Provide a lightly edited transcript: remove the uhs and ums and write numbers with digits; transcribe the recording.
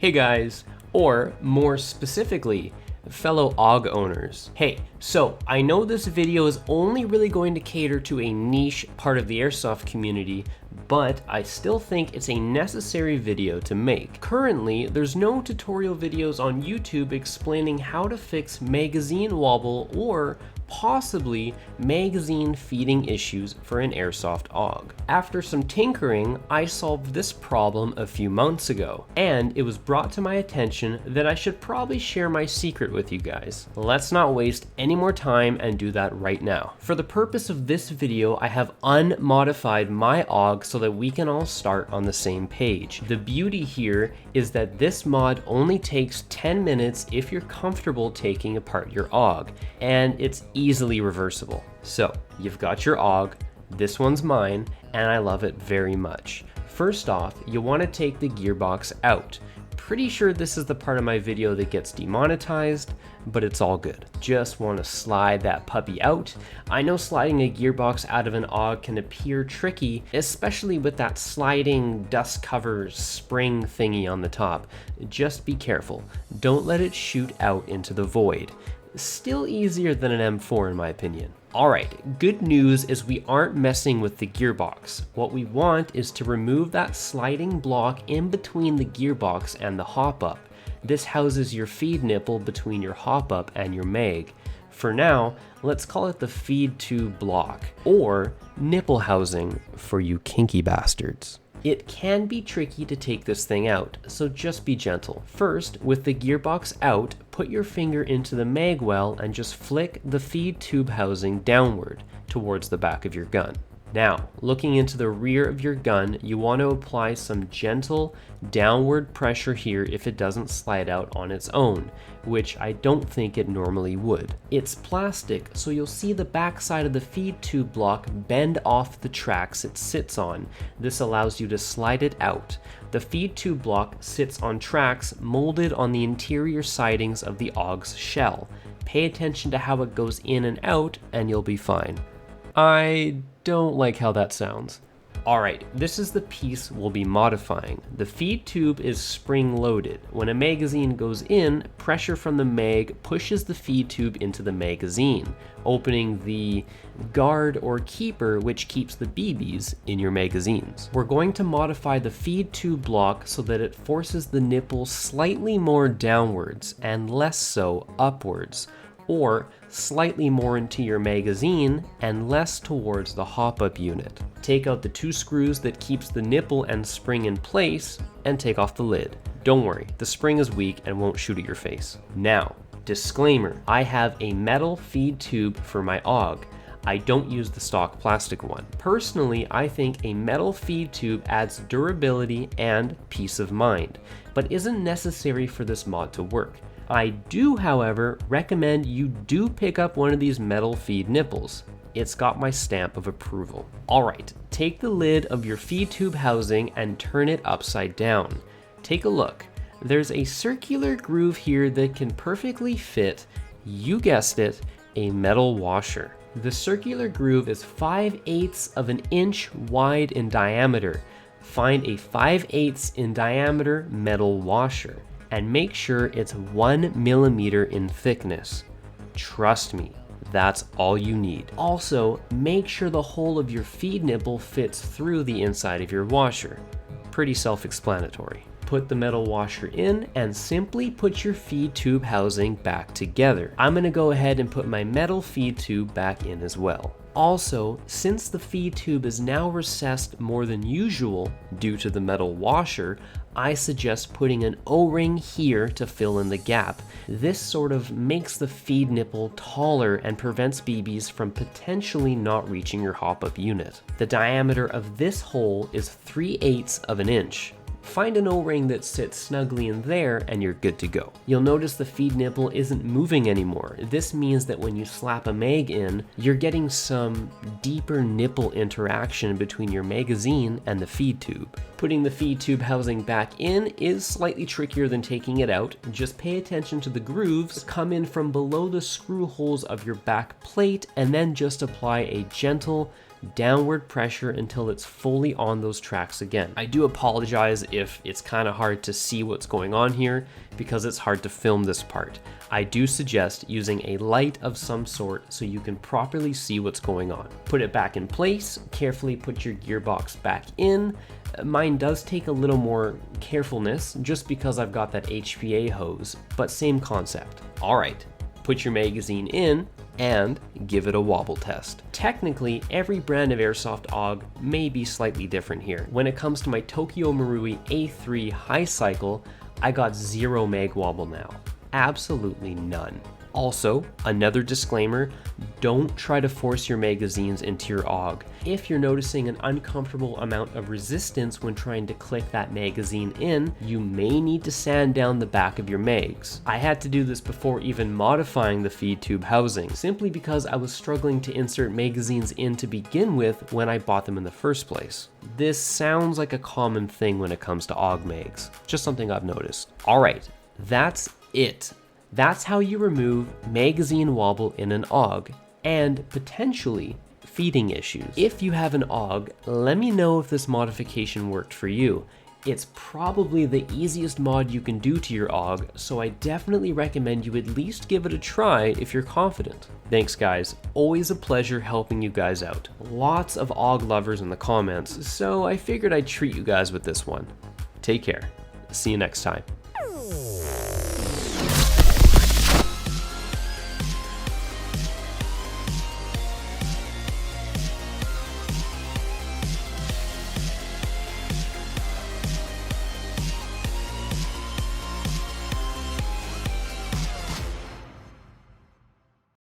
Hey guys, or more specifically, fellow AUG owners. Hey, so I know this video is only really going to cater to a niche part of the airsoft community, but I still think it's a necessary video to make. Currently, there's no tutorial videos on YouTube explaining how to fix magazine wobble or possibly magazine feeding issues for an airsoft AUG. After some tinkering, I solved this problem a few months ago, and it was brought to my attention that I should probably share my secret with you guys. Let's not waste any more time and do that right now. For the purpose of this video, I have unmodified my AUG so that we can all start on the same page. The beauty here is that this mod only takes 10 minutes if you're comfortable taking apart your AUG, and it's easily reversible. So you've got your AUG, this one's mine, and I love it very much. First off, you want to take the gearbox out. Pretty sure this is the part of my video that gets demonetized, but it's all good. Just want to slide that puppy out. I know sliding a gearbox out of an AUG can appear tricky, especially with that sliding dust cover spring thingy on the top. Just be careful. Don't let it shoot out into the void. Still easier than an M4 in my opinion. Alright, good news is we aren't messing with the gearbox. What we want is to remove that sliding block in between the gearbox and the hop-up. This houses your feed nipple between your hop-up and your mag. For now, let's call it the feed tube block, or nipple housing for you kinky bastards. It can be tricky to take this thing out, so just be gentle. First, with the gearbox out, put your finger into the mag well and just flick the feed tube housing downward towards the back of your gun. Now, looking into the rear of your gun, you want to apply some gentle downward pressure here if it doesn't slide out on its own, which I don't think it normally would. It's plastic, so you'll see the back side of the feed tube block bend off the tracks it sits on. This allows you to slide it out. The feed tube block sits on tracks molded on the interior sidings of the AUG's shell. Pay attention to how it goes in and out, and you'll be fine. I don't like how that sounds. Alright, this is the piece we'll be modifying. The feed tube is spring loaded. When a magazine goes in, pressure from the mag pushes the feed tube into the magazine, opening the guard or keeper which keeps the BBs in your magazines. We're going to modify the feed tube block so that it forces the nipple slightly more downwards and less so upwards, or slightly more into your magazine and less towards the hop-up unit. Take out the two screws that keeps the nipple and spring in place and take off the lid. Don't worry, the spring is weak and won't shoot at your face. Now, disclaimer, I have a metal feed tube for my AUG. I don't use the stock plastic one. Personally, I think a metal feed tube adds durability and peace of mind, but isn't necessary for this mod to work. I do, however, recommend you do pick up one of these metal feed nipples. It's got my stamp of approval. Alright, take the lid of your feed tube housing and turn it upside down. Take a look. There's a circular groove here that can perfectly fit, you guessed it, a metal washer. The circular groove is 5/8 of an inch wide in diameter. Find a 5/8 in diameter metal washer, and make sure it's 1 millimeter in thickness. Trust me, that's all you need. Also, make sure the hole of your feed nipple fits through the inside of your washer. Pretty self-explanatory. Put the metal washer in and simply put your feed tube housing back together. I'm gonna go ahead and put my metal feed tube back in as well. Also, since the feed tube is now recessed more than usual due to the metal washer, I suggest putting an O-ring here to fill in the gap. This sort of makes the feed nipple taller and prevents BBs from potentially not reaching your hop-up unit. The diameter of this hole is 3/8 of an inch. Find an O-ring that sits snugly in there and you're good to go. You'll notice the feed nipple isn't moving anymore. This means that when you slap a mag in, you're getting some deeper nipple interaction between your magazine and the feed tube. Putting the feed tube housing back in is slightly trickier than taking it out. Just pay attention to the grooves, come in from below the screw holes of your back plate, and then just apply a gentle downward pressure until it's fully on those tracks again. I do apologize if it's kind of hard to see what's going on here because it's hard to film this part. I do suggest using a light of some sort so you can properly see what's going on. Put it back in place, carefully put your gearbox back in. Mine does take a little more carefulness just because I've got that HPA hose, but same concept. All right, put your magazine in and give it a wobble test. Technically, every brand of Airsoft AUG may be slightly different here. When it comes to my Tokyo Marui A3 high cycle, I got 0 mag wobble now. Absolutely none. Also, another disclaimer, don't try to force your magazines into your AUG. If you're noticing an uncomfortable amount of resistance when trying to click that magazine in, you may need to sand down the back of your mags. I had to do this before even modifying the feed tube housing, simply because I was struggling to insert magazines in to begin with when I bought them in the first place. This sounds like a common thing when it comes to AUG mags, just something I've noticed. All right, that's it. That's how you remove magazine wobble in an AUG and potentially feeding issues. If you have an AUG, let me know if this modification worked for you. It's probably the easiest mod you can do to your AUG, so I definitely recommend you at least give it a try if you're confident. Thanks guys, always a pleasure helping you guys out. Lots of AUG lovers in the comments, so I figured I'd treat you guys with this one. Take care. See you next time.